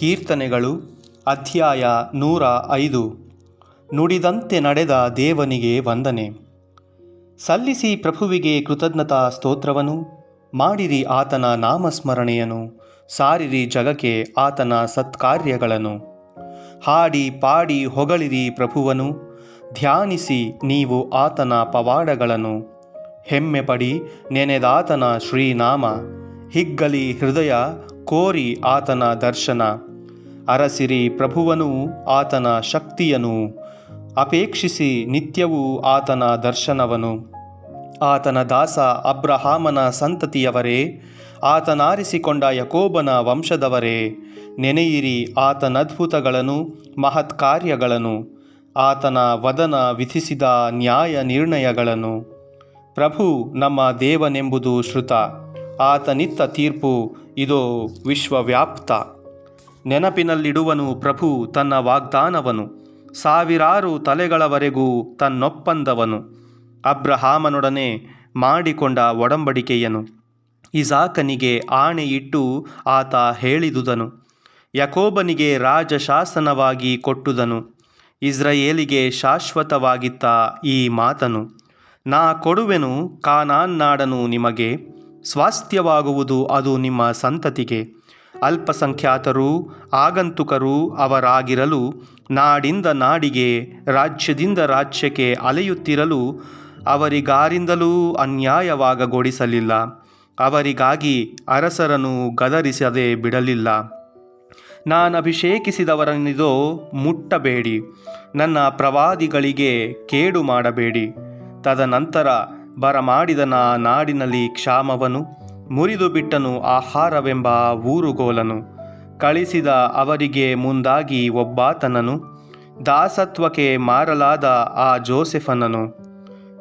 ಕೀರ್ತನೆಗಳು ಅಧ್ಯಾಯ 105. ನುಡಿದಂತೆ ನಡೆದ ದೇವನಿಗೆ ವಂದನೆ. ಸಲ್ಲಿಸಿ ಪ್ರಭುವಿಗೆ ಕೃತಜ್ಞತಾ ಸ್ತೋತ್ರವನ್ನು, ಮಾಡಿರಿ ಆತನ ನಾಮಸ್ಮರಣೆಯನ್ನು, ಸಾರಿರಿ ಜಗಕ್ಕೆ ಆತನ ಸತ್ಕಾರ್ಯಗಳನ್ನು. ಹಾಡಿ ಪಾಡಿ ಹೊಗಳಿರಿ ಪ್ರಭುವನ್ನು, ಧ್ಯಾನಿಸಿ ನೀವು ಆತನ ಪವಾಡಗಳನ್ನು. ಹೆಮ್ಮೆ ಪಡಿ ನೆನೆದಾತನ ಶ್ರೀನಾಮ, ಹಿಗ್ಗಲಿ ಹೃದಯ ಕೋರಿ ಆತನ ದರ್ಶನ. ಅರಸಿರಿ ಪ್ರಭುವನು ಆತನ ಶಕ್ತಿಯನು, ಅಪೇಕ್ಷಿಸಿ ನಿತ್ಯವೂ ಆತನ ದರ್ಶನವನು. ಆತನ ದಾಸ ಅಬ್ರಹಾಮನ ಸಂತತಿಯವರೇ, ಆತನಾರಿಸಿಕೊಂಡ ಯಾಕೋಬನ ವಂಶದವರೇ, ನೆನೆಯಿರಿ ಆತನದ್ಭುತಗಳನ್ನು ಮಹತ್ಕಾರ್ಯಗಳನ್ನು, ಆತನ ವದನ ವಿಧಿಸಿದ ನ್ಯಾಯ ನಿರ್ಣಯಗಳನ್ನು. ಪ್ರಭು ನಮ್ಮ ದೇವನೆಂಬುದು ಶ್ರುತ, ಆತನಿತ್ತ ತೀರ್ಪು ಇದೋ ವಿಶ್ವವ್ಯಾಪ್ತ. ನೆನಪಿನಲ್ಲಿಡುವನು ಪ್ರಭು ತನ್ನ ವಾಗ್ದಾನವನು, ಸಾವಿರಾರು ತಲೆಗಳವರೆಗೂ ತನ್ನೊಪ್ಪಂದವನು. ಅಬ್ರಹಾಮನೊಡನೆ ಮಾಡಿಕೊಂಡ ಒಡಂಬಡಿಕೆಯನು ಇಸಾಕನಿಗೆ ಆಣೆಯಿಟ್ಟು ಆತ ಹೇಳಿದುದನು. ಯಾಕೋಬನಿಗೆ ರಾಜಶಾಸನವಾಗಿ ಕೊಟ್ಟುದನು, ಇಸ್ರಾಯೇಲಿಗೆ ಶಾಶ್ವತವಾಗಿತ್ತ ಈ ಮಾತನು. ನಾ ಕೊಡುವೆನು ಕಾನಾನ್ ನಾಡನು ನಿಮಗೆ, ಸ್ವಾಸ್ಥ್ಯವಾಗುವುದು ಅದು ನಿಮ್ಮ ಸಂತತಿಗೆ. ಅಲ್ಪಸಂಖ್ಯಾತರೂ ಆಗಂತುಕರೂ ಅವರಾಗಿರಲು, ನಾಡಿಂದ ನಾಡಿಗೆ ರಾಜ್ಯದಿಂದ ರಾಜ್ಯಕ್ಕೆ ಅಲೆಯುತ್ತಿರಲು, ಅವರಿಗಾರಿಂದಲೂ ಅನ್ಯಾಯವಾಗಗೊಡಿಸಲಿಲ್ಲ. ಅವರಿಗಾಗಿ ಅರಸರನ್ನು ಗದರಿಸದೆ ಬಿಡಲಿಲ್ಲ. ನಾನಭಿಷೇಕಿಸಿದವರನ್ನಿದೋ ಮುಟ್ಟಬೇಡಿ, ನನ್ನ ಪ್ರವಾದಿಗಳಿಗೆ ಕೇಡು ಮಾಡಬೇಡಿ. ತದನಂತರ ಬರಮಾಡಿದನ ನಾಡಿನಲ್ಲಿ ಕ್ಷಾಮವನು, ಮುರಿದು ಬಿಟ್ಟನು ಆಹಾರವೆಂಬ ಊರುಗೋಲನು. ಕಳಿಸಿದ ಅವರಿಗೆ ಮುಂದಾಗಿ ಒಬ್ಬಾತನನು, ದಾಸತ್ವಕ್ಕೆ ಮಾರಲಾದ ಆ ಜೋಸೆಫನನು.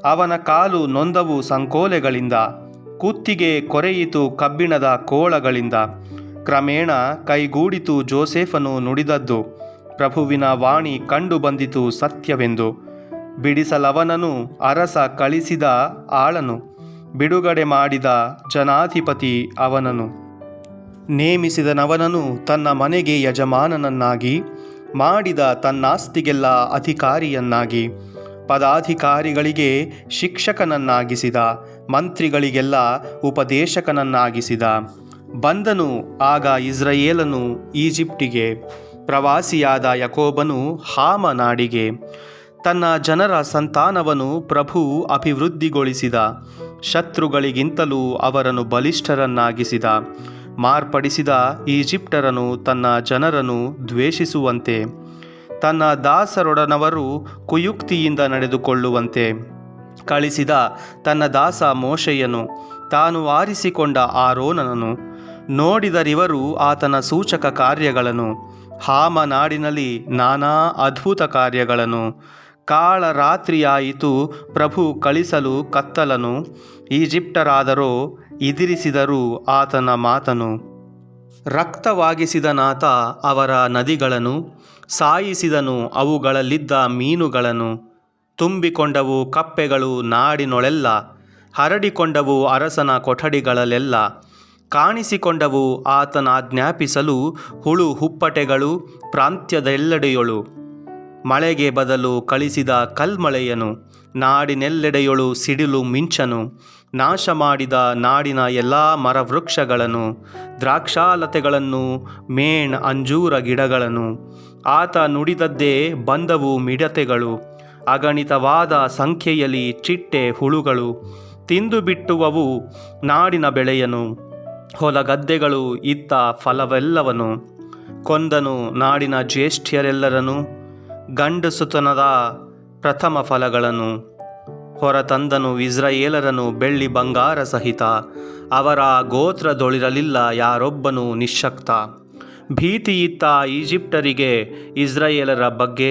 ಅವನ ಕಾಲು ನೊಂದವು ಸಂಕೋಲೆಗಳಿಂದ, ಕುತ್ತಿಗೆ ಕೊರೆಯಿತು ಕಬ್ಬಿಣದ ಕೋಳಗಳಿಂದ. ಕ್ರಮೇಣ ಕೈಗೂಡಿತು ಜೋಸೆಫನು ನುಡಿದದ್ದು, ಪ್ರಭುವಿನ ವಾಣಿ ಕಂಡು ಬಂದಿತು ಸತ್ಯವೆಂದು. ಬಿಡಿಸಲವನನು ಅರಸ ಕಳಿಸಿದ ಆಳನು, ಬಿಡುಗಡೆ ಮಾಡಿದ ಜನಾಧಿಪತಿ ಅವನನು. ನೇಮಿಸಿದನವನನು ತನ್ನ ಮನೆಗೆ ಯಜಮಾನನನ್ನಾಗಿ, ಮಾಡಿದ ತನ್ನಾಸ್ತಿಗೆಲ್ಲ ಅಧಿಕಾರಿಯನ್ನಾಗಿ. ಪದಾಧಿಕಾರಿಗಳಿಗೆ ಶಿಕ್ಷಕನನ್ನಾಗಿಸಿದ, ಮಂತ್ರಿಗಳಿಗೆಲ್ಲ ಉಪದೇಶಕನನ್ನಾಗಿಸಿದ. ಬಂದನು ಆಗ ಇಸ್ರಾಯೇಲನು ಈಜಿಪ್ಟಿಗೆ, ಪ್ರವಾಸಿಯಾದ ಯಾಕೋಬನು ಹಾಮ ನಾಡಿಗೆ. ತನ್ನ ಜನರ ಸಂತಾನವನ್ನು ಪ್ರಭು ಅಭಿವೃದ್ಧಿಗೊಳಿಸಿದ, ಶತ್ರುಗಳಿಗಿಂತಲೂ ಅವರನ್ನು ಬಲಿಷ್ಠರನ್ನಾಗಿಸಿದ. ಮಾರ್ಪಡಿಸಿದ ಈಜಿಪ್ಟರನು ತನ್ನ ಜನರನ್ನು ದ್ವೇಷಿಸುವಂತೆ, ತನ್ನ ದಾಸರೊಡನವರು ಕುಯುಕ್ತಿಯಿಂದ ನಡೆದುಕೊಳ್ಳುವಂತೆ ಕಳಿಸಿದ ತನ್ನ ದಾಸ ಮೋಶೆಯನು, ತಾನು ಆರಿಸಿಕೊಂಡ ಆರೋನನನು. ನೋಡಿದರಿವರು ಆತನ ಸೂಚಕ ಕಾರ್ಯಗಳನ್ನು, ಹಾಮ ನಾಡಿನಲ್ಲಿ ನಾನಾ ಅದ್ಭುತ ಕಾರ್ಯಗಳನ್ನು. ಕಾಳ ರಾತ್ರಿಯಾಯಿತು ಪ್ರಭು ಕಳಿಸಲು ಕತ್ತಲನು, ಈಜಿಪ್ಟರಾದರೋ ಇದಿರಿಸಿದರು ಆತನ ಮಾತನು. ರಕ್ತವಾಗಿಸಿದನಾತ ಅವರ ನದಿಗಳನ್ನು, ಸಾಯಿಸಿದನು ಅವುಗಳಲ್ಲಿದ್ದ ಮೀನುಗಳನ್ನು. ತುಂಬಿಕೊಂಡವು ಕಪ್ಪೆಗಳು ನಾಡಿನೊಳೆಲ್ಲ, ಹರಡಿಕೊಂಡವು ಅರಸನ ಕೊಠಡಿಗಳಲ್ಲೆಲ್ಲ. ಕಾಣಿಸಿಕೊಂಡವು ಆತನಾಜ್ಞಾಪಿಸಲು ಹುಳು ಹುಪ್ಪಟೆಗಳು ಪ್ರಾಂತ್ಯದೆಲ್ಲೆಡೆಯೊಳು. ಮಳೆಗೆ ಬದಲು ಕಳಿಸಿದ ಕಲ್ಮಳೆಯನು, ನಾಡಿನೆಲ್ಲೆಡೆಯೊಳು ಸಿಡಿಲು ಮಿಂಚನು. ನಾಶ ಮಾಡಿದ ನಾಡಿನ ಎಲ್ಲ ಮರವೃಕ್ಷಗಳನ್ನು, ದ್ರಾಕ್ಷಾಲತೆಗಳನ್ನು, ಮೇಣ್ ಅಂಜೂರ ಗಿಡಗಳನ್ನು. ಆತ ನುಡಿದದ್ದೇ ಬಂದವು ಮಿಡತೆಗಳು, ಅಗಣಿತವಾದ ಸಂಖ್ಯೆಯಲ್ಲಿ ಚಿಟ್ಟೆ ಹುಳುಗಳು. ತಿಂದು ಬಿಟ್ಟುವವು ನಾಡಿನ ಬೆಳೆಯನು, ಹೊಲಗದ್ದೆಗಳು ಇತ್ತ ಫಲವೆಲ್ಲವನು. ಕೊಂದನು ನಾಡಿನ ಜ್ಯೇಷ್ಠ್ಯರೆಲ್ಲರನ್ನು, ಗಂಡಸುತನದ ಪ್ರಥಮ ಫಲಗಳನ್ನು. ಹೊರತಂದನು ಇಸ್ರಾಯೇಲರನ್ನು ಬೆಳ್ಳಿ ಬಂಗಾರ ಸಹಿತ, ಅವರ ಗೋತ್ರದೊಳಿರಲಿಲ್ಲ ಯಾರೊಬ್ಬನು ನಿಶ್ಶಕ್ತ. ಭೀತಿಯಿತ್ತ ಈಜಿಪ್ಟರಿಗೆ ಇಸ್ರಾಯೇಲರ ಬಗ್ಗೆ,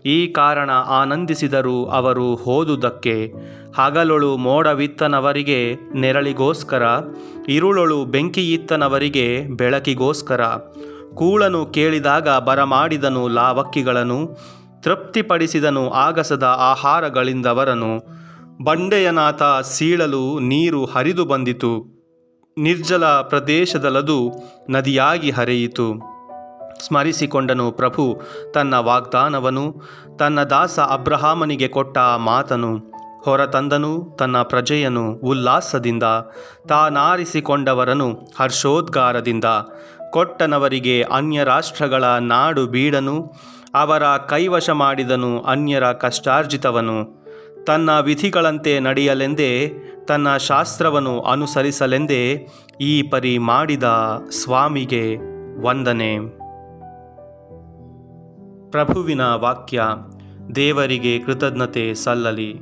ಈ ಕಾರಣ ಆನಂದಿಸಿದರು ಅವರು ಹೋದುದಕ್ಕೆ. ಹಗಲೊಳು ಮೋಡವಿತ್ತನವರಿಗೆ ನೆರಳಿಗೋಸ್ಕರ, ಇರುಳೊಳು ಬೆಂಕಿಯಿತ್ತನವರಿಗೆ ಬೆಳಕಿಗೋಸ್ಕರ. ಕೂಳನು ಕೇಳಿದಾಗ ಬರಮಾಡಿದನು ಲಾವಕ್ಕಿಗಳನ್ನು, ತೃಪ್ತಿಪಡಿಸಿದನು ಆಗಸದ ಆಹಾರಗಳಿಂದವರನು. ಬಂಡೆಯನಾಥ ಸೀಳಲು ನೀರು ಹರಿದು ಬಂದಿತು, ನಿರ್ಜಲ ಪ್ರದೇಶದಲ್ಲದು ನದಿಯಾಗಿ ಹರಿಯಿತು. ಸ್ಮರಿಸಿಕೊಂಡನು ಪ್ರಭು ತನ್ನ ವಾಗ್ದಾನವನು, ತನ್ನ ದಾಸ ಅಬ್ರಹಾಮನಿಗೆ ಕೊಟ್ಟ ಮಾತನು. ಹೊರತಂದನು ತನ್ನ ಪ್ರಜೆಯನು ಉಲ್ಲಾಸದಿಂದ, ತಾನಾರಿಸಿಕೊಂಡವರನು ಹರ್ಷೋದ್ಗಾರದಿಂದ. ಕೊಟ್ಟನವರಿಗೆ ಅನ್ಯರಾಷ್ಟ್ರಗಳ ನಾಡು ಬೀಡನು, ಅವರ ಕೈವಶ ಮಾಡಿದನು ಅನ್ಯರ ಕಷ್ಟಾರ್ಜಿತವನು. ತನ್ನ ವಿಧಿಗಳಂತೆ ನಡೆಯಲೆಂದೇ, ತನ್ನ ಶಾಸ್ತ್ರವನ್ನು ಅನುಸರಿಸಲೆಂದೇ ಈ ಪರಿ ಮಾಡಿದ ಸ್ವಾಮಿಗೆ ವಂದನೆ. ಪ್ರಭುವಿನ ವಾಕ್ಯ. ದೇವರಿಗೆ ಕೃತಜ್ಞತೆ ಸಲ್ಲಲಿ.